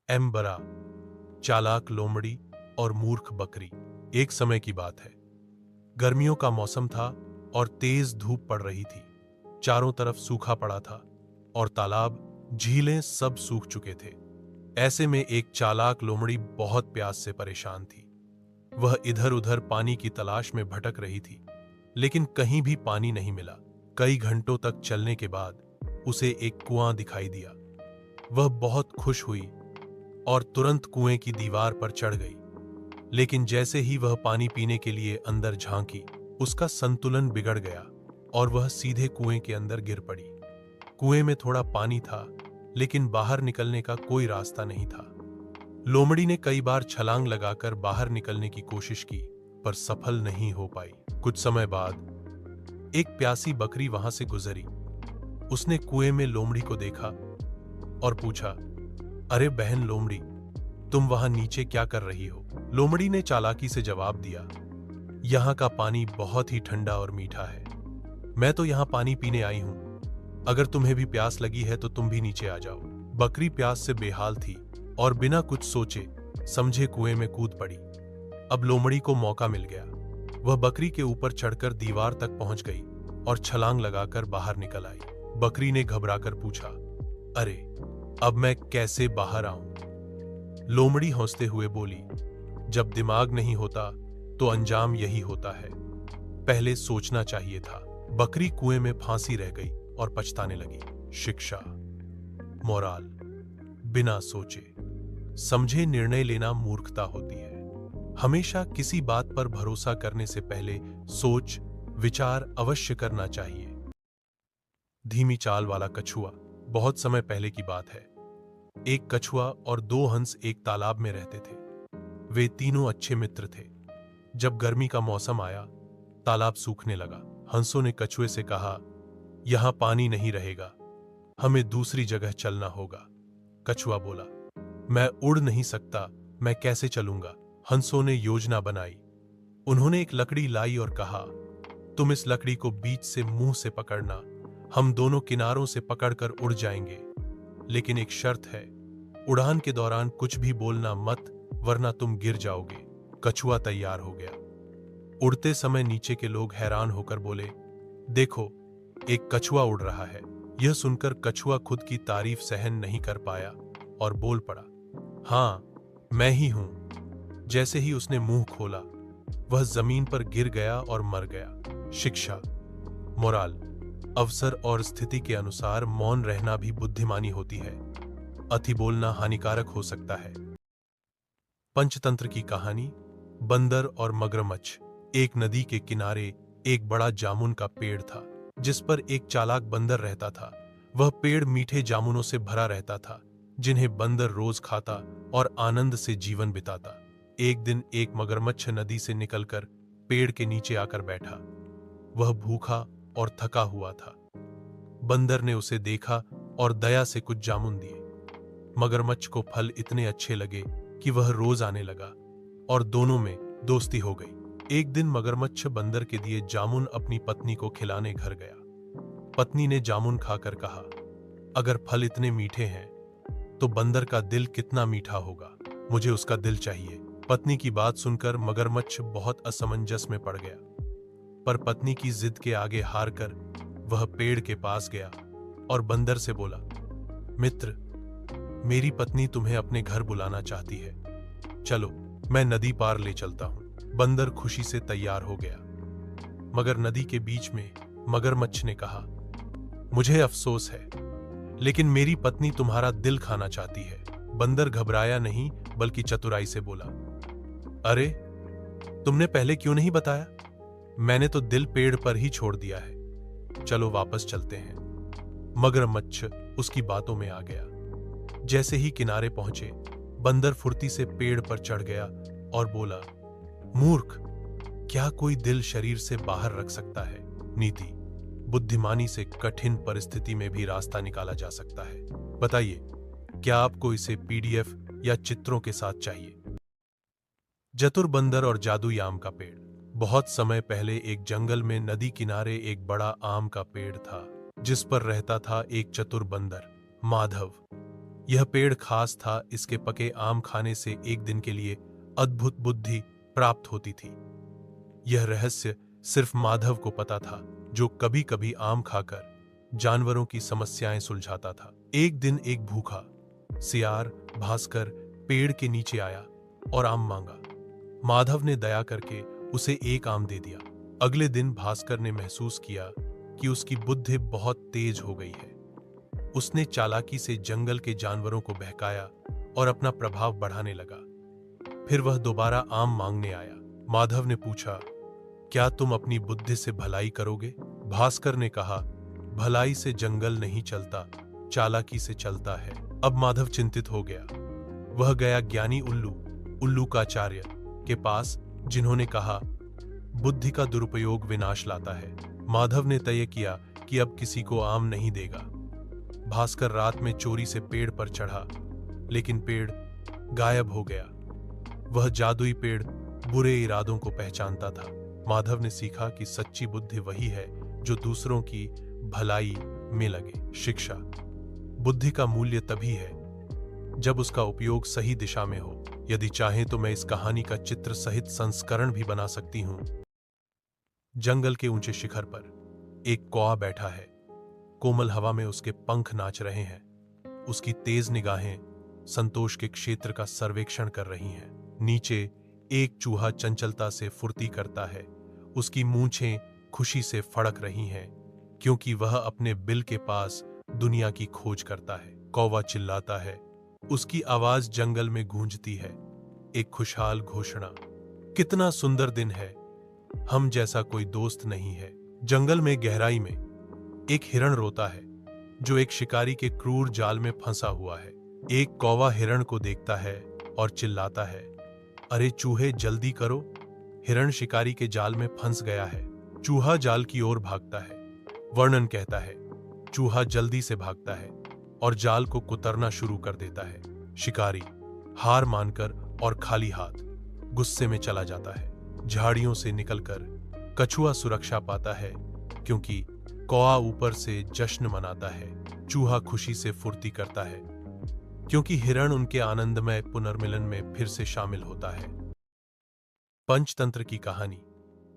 एम्बरा, चालाक लोमड़ी और मूर्ख बकरी। एक समय की बात है। गर्मियों का मौसम था और तेज धूप पड़ रही थी। चारों तरफ सूखा पड़ा था और तालाब, झीलें सब सूख चुके थे। ऐसे में एक चालाक लोमड़ी बहुत प्यास से परेशान थी। वह इधर उधर पानी की तलाश में भटक रही थी, लेकिन कहीं भी पानी नहीं मिला। कई घंटों तक चलने के बाद उसे एक कुआं दिखाई दिया। वह बहुत खुश हुई और तुरंत कुएं की दीवार पर चढ़ गई। लेकिन जैसे ही वह पानी पीने के लिए अंदर झांकी, उसका संतुलन बिगड़ गया और वह सीधे कुएं के अंदर गिर पड़ी। कुएं में थोड़ा पानी था, लेकिन बाहर निकलने का कोई रास्ता नहीं था। लोमड़ी ने कई बार छलांग लगाकर बाहर निकलने की कोशिश की, पर सफल नहीं हो पाई। कुछ समय बाद एक प्यासी बकरी वहां से गुजरी। उसने कुएं में लोमड़ी को देखा और पूछा, अरे बहन लोमड़ी, तुम वहां नीचे क्या कर रही हो? लोमड़ी ने चालाकी से जवाब दिया, यहाँ का पानी बहुत ही ठंडा और मीठा है। मैं तो यहाँ पानी पीने आई हूं। अगर तुम्हें भी प्यास लगी है तो तुम भी नीचे आ जाओ। बकरी प्यास से बेहाल थी और बिना कुछ सोचे समझे कुएं में कूद पड़ी। अब लोमड़ी को मौका मिल गया। वह बकरी के ऊपर चढ़कर दीवार तक पहुंच गई और छलांग लगाकर बाहर निकल आई। बकरी ने घबराकर पूछा, अरे अब मैं कैसे बाहर आऊं? लोमड़ी हंसते हुए बोली, जब दिमाग नहीं होता तो अंजाम यही होता है। पहले सोचना चाहिए था। बकरी कुएं में फांसी रह गई और पछताने लगी। शिक्षा, मोराल, बिना सोचे समझे निर्णय लेना मूर्खता होती है। हमेशा किसी बात पर भरोसा करने से पहले सोच विचार अवश्य करना चाहिए। धीमी चाल वाला कछुआ। बहुत समय पहले की बात है। एक कछुआ और दो हंस एक तालाब में रहते थे। वे तीनों अच्छे मित्र थे। जब गर्मी का मौसम आया, तालाब सूखने लगा। हंसों ने कछुए से कहा, यहां पानी नहीं रहेगा, हमें दूसरी जगह चलना होगा। कछुआ बोला, मैं उड़ नहीं सकता, मैं कैसे चलूंगा? हंसों ने योजना बनाई। उन्होंने एक लकड़ी लाई और कहा, तुम इस लकड़ी को बीच से मुंह से पकड़ना, हम दोनों किनारों से पकड़कर उड़ जाएंगे। लेकिन एक शर्त है, उड़ान के दौरान कुछ भी बोलना मत, वरना तुम गिर जाओगे। कछुआ तैयार हो गया। उड़ते समय नीचे के लोग हैरान होकर बोले, देखो, एक कछुआ उड़ रहा है। यह सुनकर कछुआ खुद की तारीफ सहन नहीं कर पाया और बोल पड़ा, हाँ, मैं ही हूं। जैसे ही उसने मुंह खोला, वह जमीन पर गिर गया और मर गया। शिक्षा, मोराल, अवसर और स्थिति के अनुसार मौन रहना भी बुद्धिमानी होती है। अति बोलना हानिकारक हो सकता है। पंचतंत्र की कहानी, बंदर और मगरमच्छ। एक नदी के किनारे एक बड़ा जामुन का पेड़ था, जिस पर एक चालाक बंदर रहता था। वह पेड़ मीठे जामुनों से भरा रहता था, जिन्हें बंदर रोज खाता और आनंद से जीवन बिताता। एक दिन एक मगरमच्छ नदी से निकलकर पेड़ के नीचे आकर बैठा। वह भूखा और थका हुआ था। बंदर ने उसे देखा और दया से कुछ जामुन दिए। मगरमच्छ को फल इतने अच्छे लगे कि वह रोज आने लगा और दोनों में दोस्ती हो गई। एक दिन मगरमच्छ बंदर के दिए जामुन अपनी पत्नी को खिलाने घर गया। पत्नी ने जामुन खाकर कहा, अगर फल इतने मीठे हैं तो बंदर का दिल कितना मीठा होगा, मुझे उसका दिल चाहिए। पत्नी की बात सुनकर मगरमच्छ बहुत असमंजस में पड़ गया, पर पत्नी की जिद के आगे हार कर वह पेड़ के पास गया और बंदर से बोला, मित्र, मेरी पत्नी तुम्हें अपने घर बुलाना चाहती है, चलो मैं नदी पार ले चलता हूं। बंदर खुशी से तैयार हो गया, मगर नदी के बीच में मगरमच्छ ने कहा, मुझे अफसोस है, लेकिन मेरी पत्नी तुम्हारा दिल खाना चाहती है। बंदर घबराया नहीं, बल्कि चतुराई से बोला, अरे तुमने पहले क्यों नहीं बताया? मैंने तो दिल पेड़ पर ही छोड़ दिया है, चलो वापस चलते हैं। मगरमच्छ उसकी बातों में आ गया। जैसे ही किनारे पहुंचे, बंदर फुर्ती से पेड़ पर चढ़ गया और बोला, मूर्ख, क्या कोई दिल शरीर से बाहर रख सकता है? नीति, बुद्धिमानी से कठिन परिस्थिति में भी रास्ता निकाला जा सकता है। बताइए, क्या आपको इसे पीडीएफ या चित्रों के साथ चाहिए? चतुर बंदर और जादुई आम का पेड़। बहुत समय पहले एक जंगल में नदी किनारे एक बड़ा आम का पेड़ था, जिस पर रहता था एक चतुर बंदर, माधव। यह पेड़ खास था, इसके पके आम खाने से एक दिन के लिए अद्भुत बुद्धि प्राप्त होती थी। यह रहस्य सिर्फ माधव को पता था, जो कभी कभी आम खाकर जानवरों की समस्याएं सुलझाता था। एक दिन एक भूखा सियार भास्कर पेड़ के नीचे आया और आम मांगा। माधव ने दया करके उसे एक आम दे दिया। अगले दिन भास्कर ने महसूस किया कि उसकी बुद्धि बहुत तेज हो गई है। उसने चालाकी से जंगल के जानवरों को बहकाया और अपना प्रभाव बढ़ाने लगा। फिर वह दोबारा आम मांगने आया। माधव ने पूछा, क्या तुम अपनी बुद्धि से भलाई करोगे? भास्कर ने कहा, भलाई से जंगल नहीं चलता, चालाकी से चलता है। अब माधव चिंतित हो गया। वह गया ज्ञानी उल्लूकाचार्य के पास, जिन्होंने कहा, बुद्धि का दुरुपयोग विनाश लाता है। माधव ने तय किया कि अब किसी को आम नहीं देगा। भास्कर रात में चोरी से पेड़ पर चढ़ा, लेकिन पेड़ गायब हो गया। वह जादुई पेड़ बुरे इरादों को पहचानता था। माधव ने सीखा कि सच्ची बुद्धि वही है जो दूसरों की भलाई में लगे। शिक्षा: बुद्धि का मूल्य तभी है जब उसका उपयोग सही दिशा में हो। यदि चाहें तो मैं इस कहानी का चित्र सहित संस्करण भी बना सकती हूं। जंगल के ऊंचे शिखर पर एक कौआ बैठा है। कोमल हवा में उसके पंख नाच रहे हैं। उसकी तेज निगाहें संतोष के क्षेत्र का सर्वेक्षण कर रही हैं। नीचे एक चूहा चंचलता से फुर्ती करता है। उसकी मूंछें खुशी से फड़क रही हैं, क्योंकि वह अपने बिल के पास दुनिया की खोज करता है। कौवा चिल्लाता है। उसकी आवाज जंगल में गूंजती है, एक खुशहाल घोषणा। कितना सुंदर दिन है, हम जैसा कोई दोस्त नहीं है। जंगल में गहराई में एक हिरण रोता है, जो एक शिकारी के क्रूर जाल में फंसा हुआ है। एक कौवा हिरण को देखता है और चिल्लाता है, अरे चूहे जल्दी करो, हिरण शिकारी के जाल में फंस गया है। चूहा जाल की ओर भागता है। वर्णन कहता है, चूहा जल्दी से भागता है और जाल को कुतरना शुरू कर देता है। शिकारी हार मानकर और खाली हाथ गुस्से में चला जाता है। झाड़ियों से निकलकर कछुआ सुरक्षा पाता है, क्योंकि कौआ ऊपर से जश्न मनाता है। चूहा खुशी से फुर्ती करता है, क्योंकि हिरण उनके आनंदमय पुनर्मिलन में फिर से शामिल होता है। पंचतंत्र की कहानी।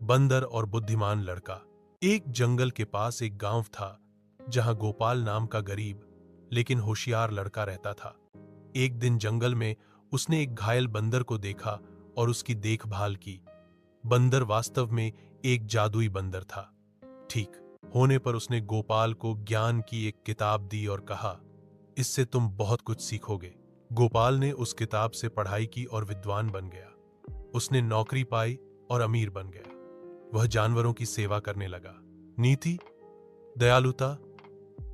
बंदर और बुद्धिमान लड़का। एक जंगल के पास एक गांव था, जहां गोपाल नाम का गरीब लेकिन होशियार लड़का रहता था। एक दिन जंगल में उसने एक घायल बंदर को देखा और उसकी देखभाल की। बंदर वास्तव में एक जादुई बंदर था। ठीक होने पर उसने गोपाल को ज्ञान की एक किताब दी और कहा, इससे तुम बहुत कुछ सीखोगे। गोपाल ने उस किताब से पढ़ाई की और विद्वान बन गया। उसने नौकरी पाई और अमीर बन गया। वह जानवरों की सेवा करने लगा। नीति, दयालुता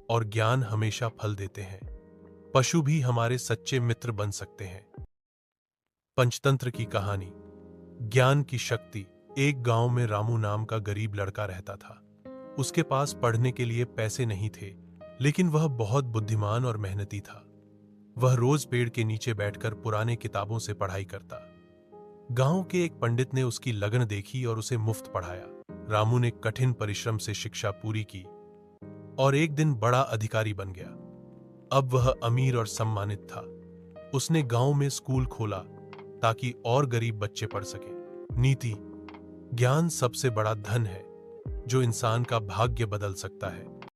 और ज्ञान हमेशा फल देते हैं। पशु भी हमारे सच्चे मित्र बन सकते हैं। पंचतंत्र की कहानी। ज्ञान की शक्ति। एक गांव में रामू नाम का गरीब लड़का रहता था। उसके पास पढ़ने के लिए पैसे नहीं थे, लेकिन वह बहुत बुद्धिमान और मेहनती था। वह रोज पेड़ के नीचे बैठकर पुराने किताबों से पढ़ाई करता। गांव के एक पंडित ने उसकी लगन देखी और उसे मुफ्त पढ़ाया। रामू ने कठिन परिश्रम से शिक्षा पूरी की और एक दिन बड़ा अधिकारी बन गया। अब वह अमीर और सम्मानित था। उसने गांव में स्कूल खोला ताकि और गरीब बच्चे पढ़ सके। नीति, ज्ञान सबसे बड़ा धन है जो इंसान का भाग्य बदल सकता है।